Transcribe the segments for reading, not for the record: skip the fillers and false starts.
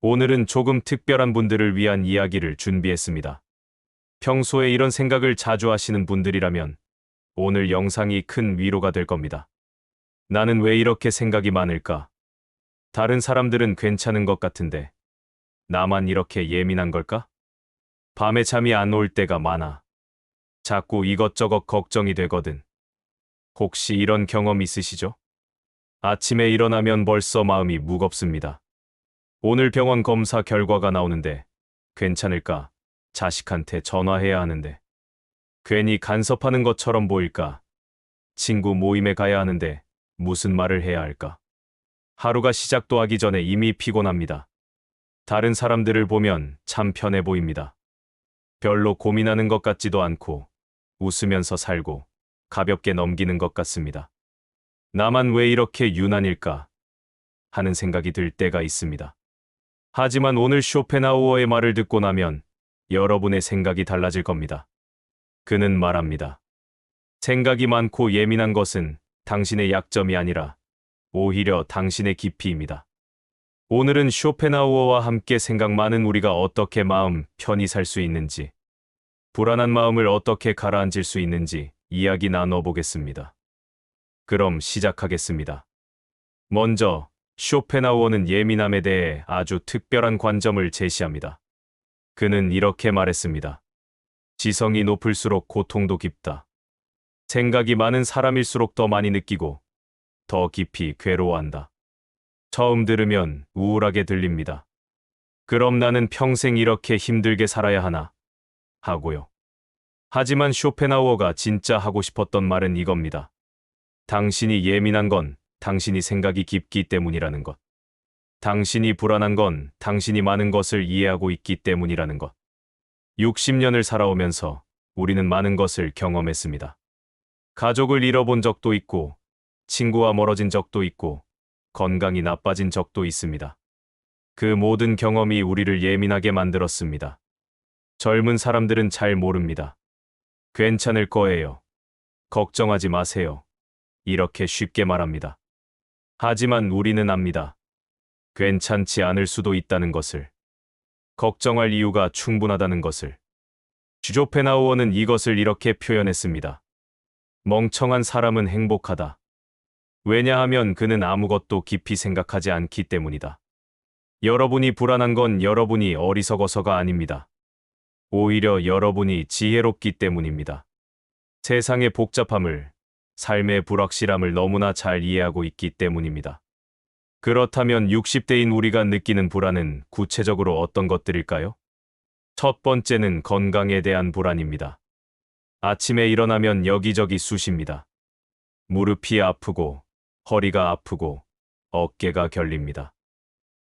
오늘은 조금 특별한 분들을 위한 이야기를 준비했습니다. 평소에 이런 생각을 자주 하시는 분들이라면 오늘 영상이 큰 위로가 될 겁니다. 나는 왜 이렇게 생각이 많을까? 다른 사람들은 괜찮은 것 같은데 나만 이렇게 예민한 걸까? 밤에 잠이 안 올 때가 많아. 자꾸 이것저것 걱정이 되거든. 혹시 이런 경험 있으시죠? 아침에 일어나면 벌써 마음이 무겁습니다. 오늘 병원 검사 결과가 나오는데 괜찮을까? 자식한테 전화해야 하는데 괜히 간섭하는 것처럼 보일까? 친구 모임에 가야 하는데 무슨 말을 해야 할까? 하루가 시작도 하기 전에 이미 피곤합니다. 다른 사람들을 보면 참 편해 보입니다. 별로 고민하는 것 같지도 않고 웃으면서 살고 가볍게 넘기는 것 같습니다. 나만 왜 이렇게 유난일까? 하는 생각이 들 때가 있습니다. 하지만 오늘 쇼펜하우어의 말을 듣고 나면 여러분의 생각이 달라질 겁니다. 그는 말합니다. 생각이 많고 예민한 것은 당신의 약점이 아니라 오히려 당신의 기피입니다. 오늘은 쇼펜하우어와 함께 생각 많은 우리가 어떻게 마음 편히 살 수 있는지, 불안한 마음을 어떻게 가라앉힐 수 있는지 이야기 나눠보겠습니다. 그럼 시작하겠습니다. 먼저 쇼펜하우어는 예민함에 대해 아주 특별한 관점을 제시합니다. 그는 이렇게 말했습니다. 지성이 높을수록 고통도 깊다. 생각이 많은 사람일수록 더 많이 느끼고 더 깊이 괴로워한다. 처음 들으면 우울하게 들립니다. 그럼 나는 평생 이렇게 힘들게 살아야 하나? 하고요. 하지만 쇼펜하우어가 진짜 하고 싶었던 말은 이겁니다. 당신이 예민한 건 당신이 생각이 깊기 때문이라는 것. 당신이 불안한 건 당신이 많은 것을 이해하고 있기 때문이라는 것. 60년을 살아오면서 우리는 많은 것을 경험했습니다. 가족을 잃어본 적도 있고, 친구와 멀어진 적도 있고, 건강이 나빠진 적도 있습니다. 그 모든 경험이 우리를 예민하게 만들었습니다. 젊은 사람들은 잘 모릅니다. 괜찮을 거예요. 걱정하지 마세요. 이렇게 쉽게 말합니다. 하지만 우리는 압니다. 괜찮지 않을 수도 있다는 것을. 걱정할 이유가 충분하다는 것을. 쇼펜하우어는 이것을 이렇게 표현했습니다. 멍청한 사람은 행복하다. 왜냐하면 그는 아무것도 깊이 생각하지 않기 때문이다. 여러분이 불안한 건 여러분이 어리석어서가 아닙니다. 오히려 여러분이 지혜롭기 때문입니다. 세상의 복잡함을, 삶의 불확실함을 너무나 잘 이해하고 있기 때문입니다. 그렇다면 60대인 우리가 느끼는 불안은 구체적으로 어떤 것들일까요? 첫 번째는 건강에 대한 불안입니다. 아침에 일어나면 여기저기 쑤십니다. 무릎이 아프고, 허리가 아프고, 어깨가 결립니다.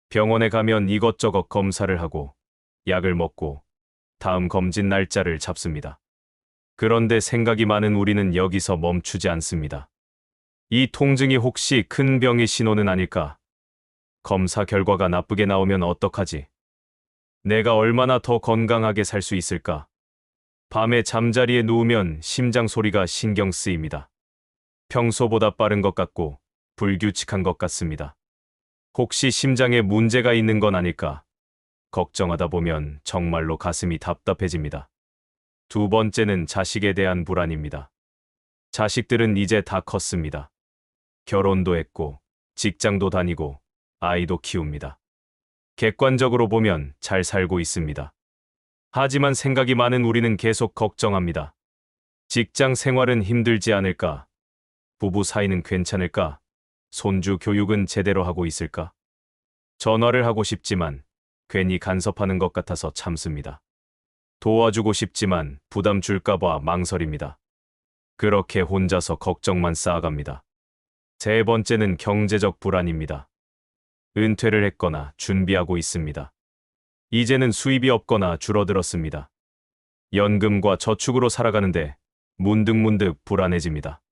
병원에 가면 이것저것 검사를 하고, 약을 먹고, 다음 검진 날짜를 잡습니다. 그런데 생각이 많은 우리는 여기서 멈추지 않습니다. 이 통증이 혹시 큰 병의 신호는 아닐까? 검사 결과가 나쁘게 나오면 어떡하지? 내가 얼마나 더 건강하게 살 수 있을까? 밤에 잠자리에 누우면 심장 소리가 신경 쓰입니다. 평소보다 빠른 것 같고 불규칙한 것 같습니다. 혹시 심장에 문제가 있는 건 아닐까? 걱정하다 보면 정말로 가슴이 답답해집니다. 두 번째는 자식에 대한 불안입니다. 자식들은 이제 다 컸습니다. 결혼도 했고, 직장도 다니고, 아이도 키웁니다. 객관적으로 보면 잘 살고 있습니다. 하지만 생각이 많은 우리는 계속 걱정합니다. 직장 생활은 힘들지 않을까? 부부 사이는 괜찮을까? 손주 교육은 제대로 하고 있을까? 전화를 하고 싶지만 괜히 간섭하는 것 같아서 참습니다. 도와주고 싶지만 부담 줄까봐 망설입니다. 그렇게 혼자서 걱정만 쌓아갑니다. 세 번째는 경제적 불안입니다. 은퇴를 했거나 준비하고 있습니다. 이제는 수입이 없거나 줄어들었습니다. 연금과 저축으로 살아가는데 문득문득 불안해집니다.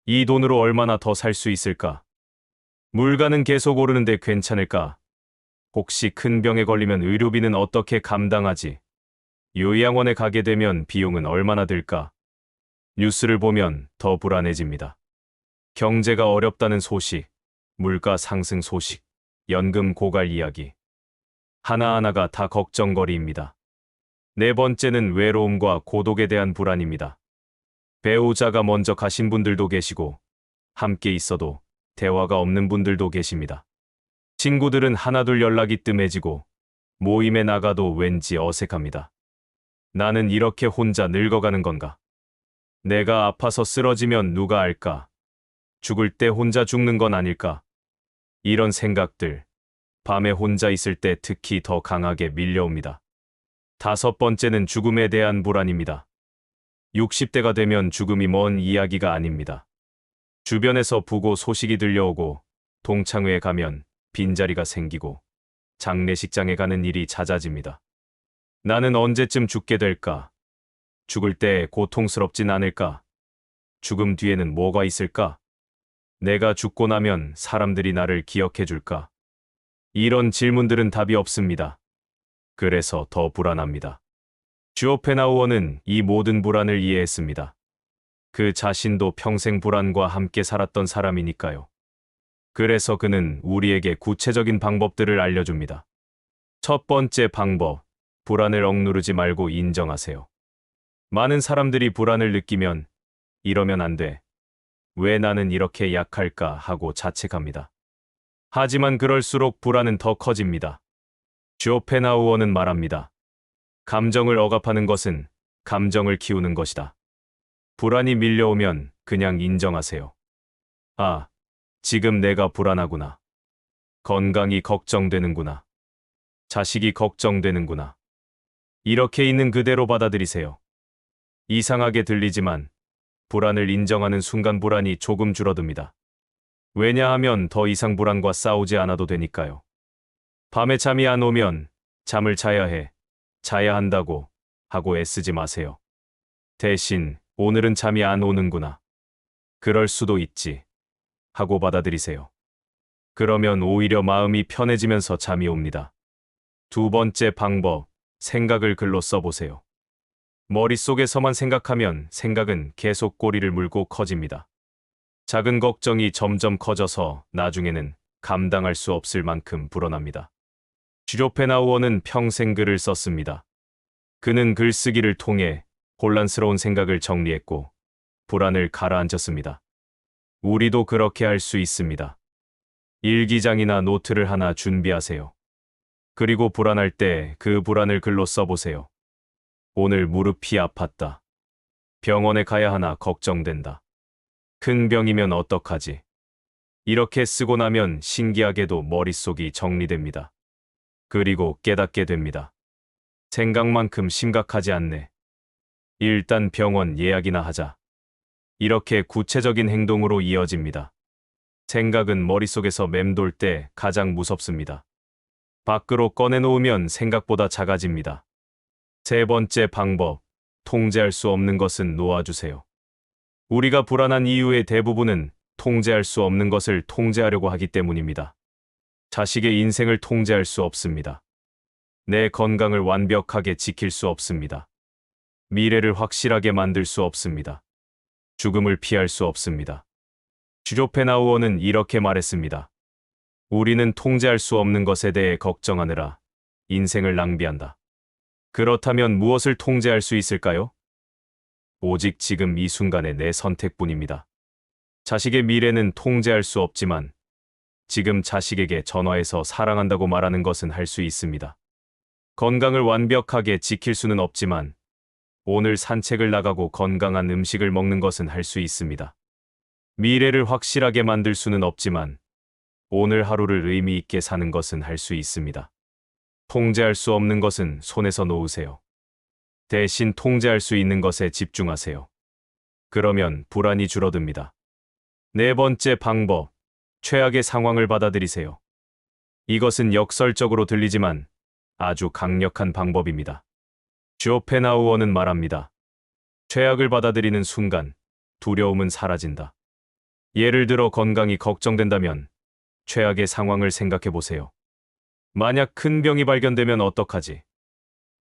이 돈으로 얼마나 더 살 수 있을까? 물가는 계속 오르는데 괜찮을까? 혹시 큰 병에 걸리면 의료비는 어떻게 감당하지? 요양원에 가게 되면 비용은 얼마나 들까? 뉴스를 보면 더 불안해집니다. 경제가 어렵다는 소식, 물가 상승 소식, 연금 고갈 이야기. 하나하나가 다 걱정거리입니다. 네 번째는 외로움과 고독에 대한 불안입니다. 배우자가 먼저 가신 분들도 계시고, 함께 있어도 대화가 없는 분들도 계십니다. 친구들은 하나둘 연락이 뜸해지고, 모임에 나가도 왠지 어색합니다. 나는 이렇게 혼자 늙어가는 건가? 내가 아파서 쓰러지면 누가 알까? 죽을 때 혼자 죽는 건 아닐까? 이런 생각들, 밤에 혼자 있을 때 특히 더 강하게 밀려옵니다. 다섯 번째는 죽음에 대한 불안입니다. 60대가 되면 죽음이 먼 이야기가 아닙니다. 주변에서 부고 소식이 들려오고, 동창회에 가면 빈자리가 생기고, 장례식장에 가는 일이 잦아집니다. 나는 언제쯤 죽게 될까? 죽을 때 고통스럽진 않을까? 죽음 뒤에는 뭐가 있을까? 내가 죽고 나면 사람들이 나를 기억해 줄까? 이런 질문들은 답이 없습니다. 그래서 더 불안합니다. 쇼펜하우어는 이 모든 불안을 이해했습니다. 그 자신도 평생 불안과 함께 살았던 사람이니까요. 그래서 그는 우리에게 구체적인 방법들을 알려줍니다. 첫 번째 방법, 불안을 억누르지 말고 인정하세요. 많은 사람들이 불안을 느끼면 이러면 안 돼. 왜 나는 이렇게 약할까 하고 자책합니다. 하지만 그럴수록 불안은 더 커집니다. 쇼펜하우어는 말합니다. 감정을 억압하는 것은 감정을 키우는 것이다. 불안이 밀려오면 그냥 인정하세요. 아, 지금 내가 불안하구나. 건강이 걱정되는구나. 자식이 걱정되는구나. 이렇게 있는 그대로 받아들이세요. 이상하게 들리지만 불안을 인정하는 순간 불안이 조금 줄어듭니다. 왜냐하면 더 이상 불안과 싸우지 않아도 되니까요. 밤에 잠이 안 오면 잠을 자야 해, 자야 한다고 하고 애쓰지 마세요. 대신 오늘은 잠이 안 오는구나. 그럴 수도 있지 하고 받아들이세요. 그러면 오히려 마음이 편해지면서 잠이 옵니다. 두 번째 방법, 생각을 글로 써보세요. 머릿속에서만 생각하면 생각은 계속 꼬리를 물고 커집니다. 작은 걱정이 점점 커져서 나중에는 감당할 수 없을 만큼 불어납니다. 쇼펜하우어는 평생 글을 썼습니다. 그는 글쓰기를 통해 혼란스러운 생각을 정리했고 불안을 가라앉혔습니다. 우리도 그렇게 할 수 있습니다. 일기장이나 노트를 하나 준비하세요. 그리고 불안할 때 그 불안을 글로 써보세요. 오늘 무릎이 아팠다. 병원에 가야 하나 걱정된다. 큰 병이면 어떡하지? 이렇게 쓰고 나면 신기하게도 머릿속이 정리됩니다. 그리고 깨닫게 됩니다. 생각만큼 심각하지 않네. 일단 병원 예약이나 하자. 이렇게 구체적인 행동으로 이어집니다. 생각은 머릿속에서 맴돌 때 가장 무섭습니다. 밖으로 꺼내놓으면 생각보다 작아집니다. 세 번째 방법, 통제할 수 없는 것은 놓아주세요. 우리가 불안한 이유의 대부분은 통제할 수 없는 것을 통제하려고 하기 때문입니다. 자식의 인생을 통제할 수 없습니다. 내 건강을 완벽하게 지킬 수 없습니다. 미래를 확실하게 만들 수 없습니다. 죽음을 피할 수 없습니다. 쇼펜하우어는 이렇게 말했습니다. 우리는 통제할 수 없는 것에 대해 걱정하느라 인생을 낭비한다. 그렇다면 무엇을 통제할 수 있을까요? 오직 지금 이 순간의 내 선택뿐입니다. 자식의 미래는 통제할 수 없지만 지금 자식에게 전화해서 사랑한다고 말하는 것은 할 수 있습니다. 건강을 완벽하게 지킬 수는 없지만 오늘 산책을 나가고 건강한 음식을 먹는 것은 할 수 있습니다. 미래를 확실하게 만들 수는 없지만 오늘 하루를 의미 있게 사는 것은 할 수 있습니다. 통제할 수 없는 것은 손에서 놓으세요. 대신 통제할 수 있는 것에 집중하세요. 그러면 불안이 줄어듭니다. 네 번째 방법, 최악의 상황을 받아들이세요. 이것은 역설적으로 들리지만 아주 강력한 방법입니다. 쇼펜하우어는 말합니다. 최악을 받아들이는 순간 두려움은 사라진다. 예를 들어 건강이 걱정된다면 최악의 상황을 생각해 보세요. 만약 큰 병이 발견되면 어떡하지?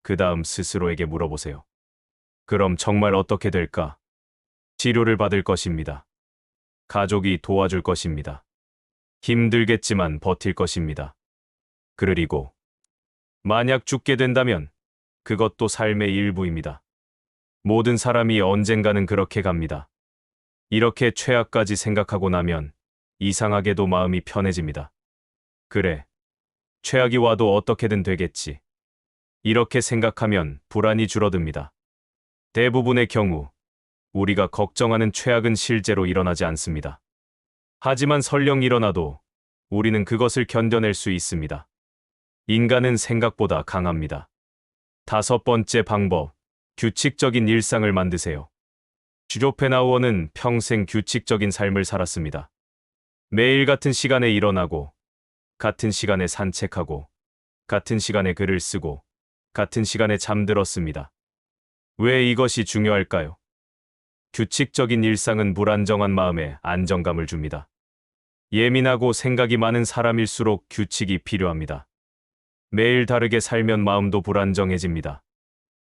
그 다음 스스로에게 물어보세요. 그럼 정말 어떻게 될까? 치료를 받을 것입니다. 가족이 도와줄 것입니다. 힘들겠지만 버틸 것입니다. 그리고 만약 죽게 된다면 그것도 삶의 일부입니다. 모든 사람이 언젠가는 그렇게 갑니다. 이렇게 최악까지 생각하고 나면 이상하게도 마음이 편해집니다. 그래, 최악이 와도 어떻게든 되겠지. 이렇게 생각하면 불안이 줄어듭니다. 대부분의 경우 우리가 걱정하는 최악은 실제로 일어나지 않습니다. 하지만 설령 일어나도 우리는 그것을 견뎌낼 수 있습니다. 인간은 생각보다 강합니다. 5번째 방법, 규칙적인 일상을 만드세요. 쇼펜하우어는 평생 규칙적인 삶을 살았습니다. 매일 같은 시간에 일어나고, 같은 시간에 산책하고, 같은 시간에 글을 쓰고, 같은 시간에 잠들었습니다. 왜 이것이 중요할까요? 규칙적인 일상은 불안정한 마음에 안정감을 줍니다. 예민하고 생각이 많은 사람일수록 규칙이 필요합니다. 매일 다르게 살면 마음도 불안정해집니다.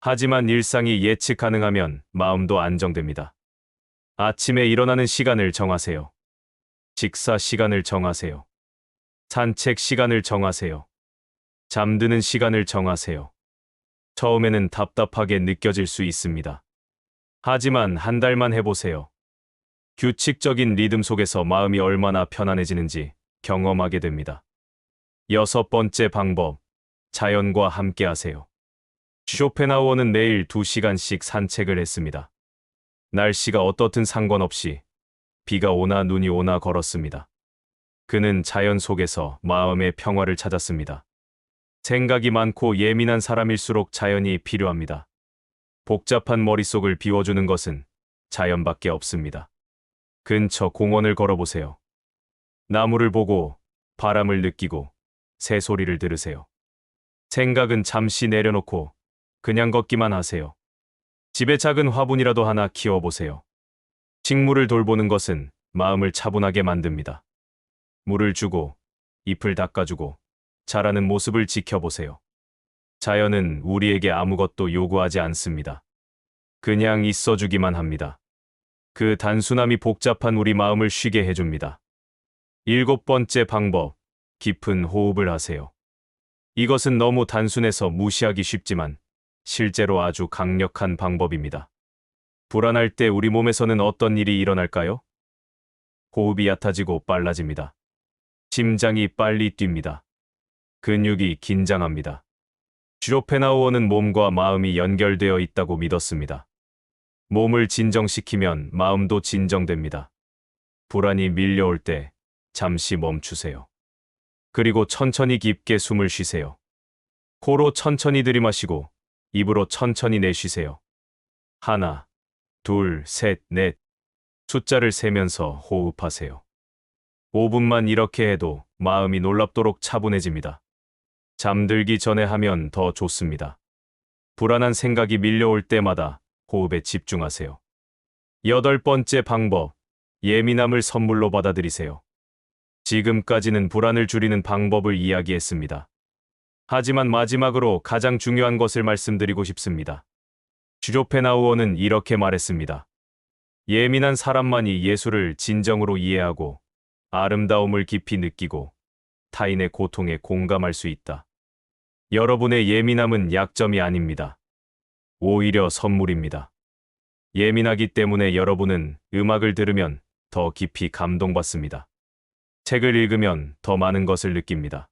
하지만 일상이 예측 가능하면 마음도 안정됩니다. 아침에 일어나는 시간을 정하세요. 식사 시간을 정하세요. 산책 시간을 정하세요. 잠드는 시간을 정하세요. 처음에는 답답하게 느껴질 수 있습니다. 하지만 한 달만 해보세요. 규칙적인 리듬 속에서 마음이 얼마나 편안해지는지 경험하게 됩니다. 6번째 방법, 자연과 함께 하세요. 쇼펜하우어는 매일 2시간씩 산책을 했습니다. 날씨가 어떻든 상관없이 비가 오나 눈이 오나 걸었습니다. 그는 자연 속에서 마음의 평화를 찾았습니다. 생각이 많고 예민한 사람일수록 자연이 필요합니다. 복잡한 머릿속을 비워주는 것은 자연밖에 없습니다. 근처 공원을 걸어보세요. 나무를 보고 바람을 느끼고 새소리를 들으세요. 생각은 잠시 내려놓고 그냥 걷기만 하세요. 집에 작은 화분이라도 하나 키워보세요. 식물을 돌보는 것은 마음을 차분하게 만듭니다. 물을 주고 잎을 닦아주고 자라는 모습을 지켜보세요. 자연은 우리에게 아무것도 요구하지 않습니다. 그냥 있어주기만 합니다. 그 단순함이 복잡한 우리 마음을 쉬게 해줍니다. 7번째 방법, 깊은 호흡을 하세요. 이것은 너무 단순해서 무시하기 쉽지만 실제로 아주 강력한 방법입니다. 불안할 때 우리 몸에서는 어떤 일이 일어날까요? 호흡이 얕아지고 빨라집니다. 심장이 빨리 뜁니다. 근육이 긴장합니다. 쇼펜하우어는 몸과 마음이 연결되어 있다고 믿었습니다. 몸을 진정시키면 마음도 진정됩니다. 불안이 밀려올 때 잠시 멈추세요. 그리고 천천히 깊게 숨을 쉬세요. 코로 천천히 들이마시고 입으로 천천히 내쉬세요. 하나, 둘, 셋, 넷. 숫자를 세면서 호흡하세요. 5분만 이렇게 해도 마음이 놀랍도록 차분해집니다. 잠들기 전에 하면 더 좋습니다. 불안한 생각이 밀려올 때마다 호흡에 집중하세요. 8번째 방법, 예민함을 선물로 받아들이세요. 지금까지는 불안을 줄이는 방법을 이야기했습니다. 하지만 마지막으로 가장 중요한 것을 말씀드리고 싶습니다. 쇼펜하우어는 이렇게 말했습니다. 예민한 사람만이 예술을 진정으로 이해하고 아름다움을 깊이 느끼고 타인의 고통에 공감할 수 있다. 여러분의 예민함은 약점이 아닙니다. 오히려 선물입니다. 예민하기 때문에 여러분은 음악을 들으면 더 깊이 감동받습니다. 책을 읽으면 더 많은 것을 느낍니다.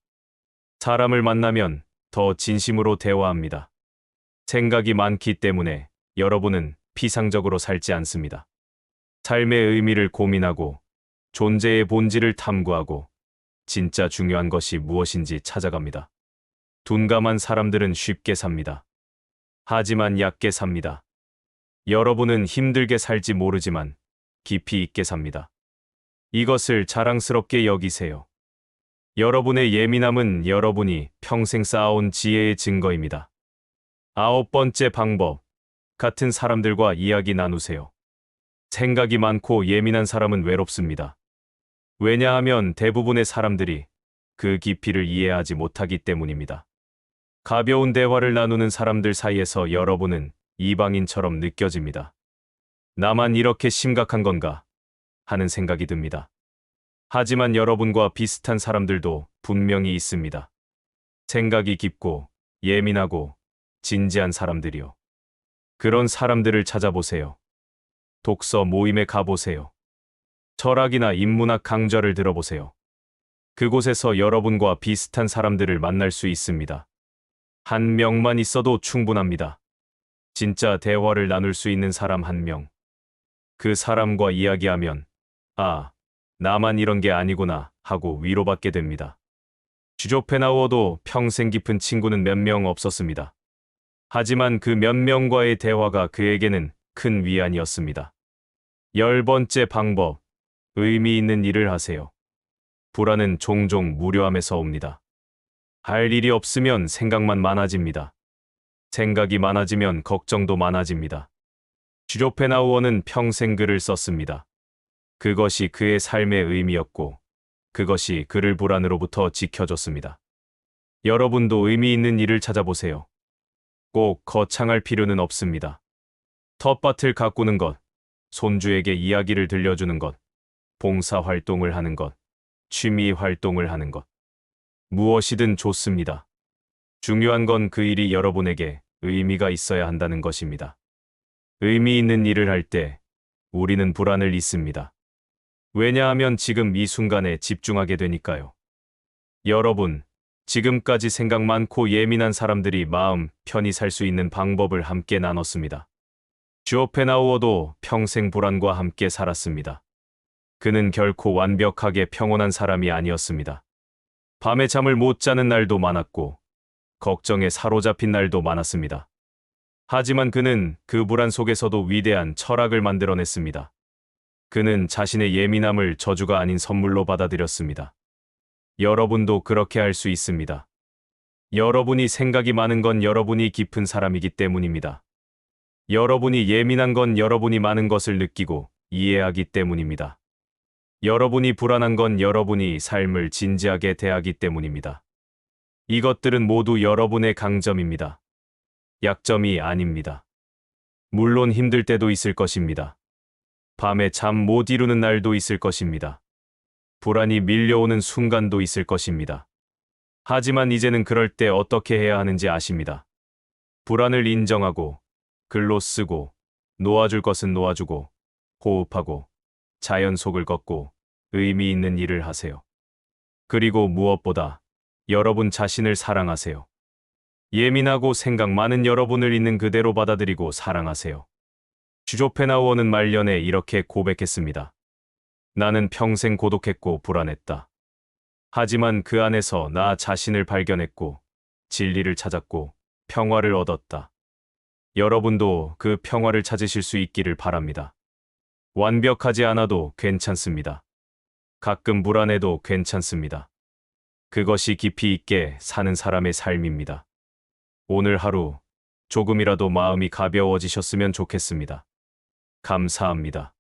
사람을 만나면 더 진심으로 대화합니다. 생각이 많기 때문에 여러분은 피상적으로 살지 않습니다. 삶의 의미를 고민하고 존재의 본질을 탐구하고 진짜 중요한 것이 무엇인지 찾아갑니다. 둔감한 사람들은 쉽게 삽니다. 하지만 얕게 삽니다. 여러분은 힘들게 살지 모르지만 깊이 있게 삽니다. 이것을 자랑스럽게 여기세요. 여러분의 예민함은 여러분이 평생 쌓아온 지혜의 증거입니다. 9번째 방법, 같은 사람들과 이야기 나누세요. 생각이 많고 예민한 사람은 외롭습니다. 왜냐하면 대부분의 사람들이 그 깊이를 이해하지 못하기 때문입니다. 가벼운 대화를 나누는 사람들 사이에서 여러분은 이방인처럼 느껴집니다. 나만 이렇게 심각한 건가 하는 생각이 듭니다. 하지만 여러분과 비슷한 사람들도 분명히 있습니다. 생각이 깊고 예민하고 진지한 사람들이요. 그런 사람들을 찾아보세요. 독서 모임에 가보세요. 철학이나 인문학 강좌를 들어보세요. 그곳에서 여러분과 비슷한 사람들을 만날 수 있습니다. 한 명만 있어도 충분합니다. 진짜 대화를 나눌 수 있는 사람 한 명. 그 사람과 이야기하면, 아, 나만 이런 게 아니구나 하고 위로받게 됩니다. 주조펜하우어도 평생 깊은 친구는 몇 명 없었습니다. 하지만 그 몇 명과의 대화가 그에게는 큰 위안이었습니다. 10번째 방법, 의미 있는 일을 하세요. 불안은 종종 무료함에서 옵니다. 할 일이 없으면 생각만 많아집니다. 생각이 많아지면 걱정도 많아집니다. 주조펜하우어는 평생 글을 썼습니다. 그것이 그의 삶의 의미였고, 그것이 그를 불안으로부터 지켜줬습니다. 여러분도 의미 있는 일을 찾아보세요. 꼭 거창할 필요는 없습니다. 텃밭을 가꾸는 것, 손주에게 이야기를 들려주는 것, 봉사활동을 하는 것, 취미 활동을 하는 것. 무엇이든 좋습니다. 중요한 건 그 일이 여러분에게 의미가 있어야 한다는 것입니다. 의미 있는 일을 할 때 우리는 불안을 잊습니다. 왜냐하면 지금 이 순간에 집중하게 되니까요. 여러분, 지금까지 생각 많고 예민한 사람들이 마음 편히 살 수 있는 방법을 함께 나눴습니다. 주오펜하우어도 평생 불안과 함께 살았습니다. 그는 결코 완벽하게 평온한 사람이 아니었습니다. 밤에 잠을 못 자는 날도 많았고, 걱정에 사로잡힌 날도 많았습니다. 하지만 그는 그 불안 속에서도 위대한 철학을 만들어냈습니다. 그는 자신의 예민함을 저주가 아닌 선물로 받아들였습니다. 여러분도 그렇게 할 수 있습니다. 여러분이 생각이 많은 건 여러분이 깊은 사람이기 때문입니다. 여러분이 예민한 건 여러분이 많은 것을 느끼고 이해하기 때문입니다. 여러분이 불안한 건 여러분이 삶을 진지하게 대하기 때문입니다. 이것들은 모두 여러분의 강점입니다. 약점이 아닙니다. 물론 힘들 때도 있을 것입니다. 밤에 잠 못 이루는 날도 있을 것입니다. 불안이 밀려오는 순간도 있을 것입니다. 하지만 이제는 그럴 때 어떻게 해야 하는지 아십니다. 불안을 인정하고, 글로 쓰고, 놓아줄 것은 놓아주고, 호흡하고, 자연 속을 걷고, 의미 있는 일을 하세요. 그리고 무엇보다 여러분 자신을 사랑하세요. 예민하고 생각 많은 여러분을 있는 그대로 받아들이고 사랑하세요. 주조펜하우어는 말년에 이렇게 고백했습니다. 나는 평생 고독했고 불안했다. 하지만 그 안에서 나 자신을 발견했고 진리를 찾았고 평화를 얻었다. 여러분도 그 평화를 찾으실 수 있기를 바랍니다. 완벽하지 않아도 괜찮습니다. 가끔 불안해도 괜찮습니다. 그것이 깊이 있게 사는 사람의 삶입니다. 오늘 하루 조금이라도 마음이 가벼워지셨으면 좋겠습니다. 감사합니다.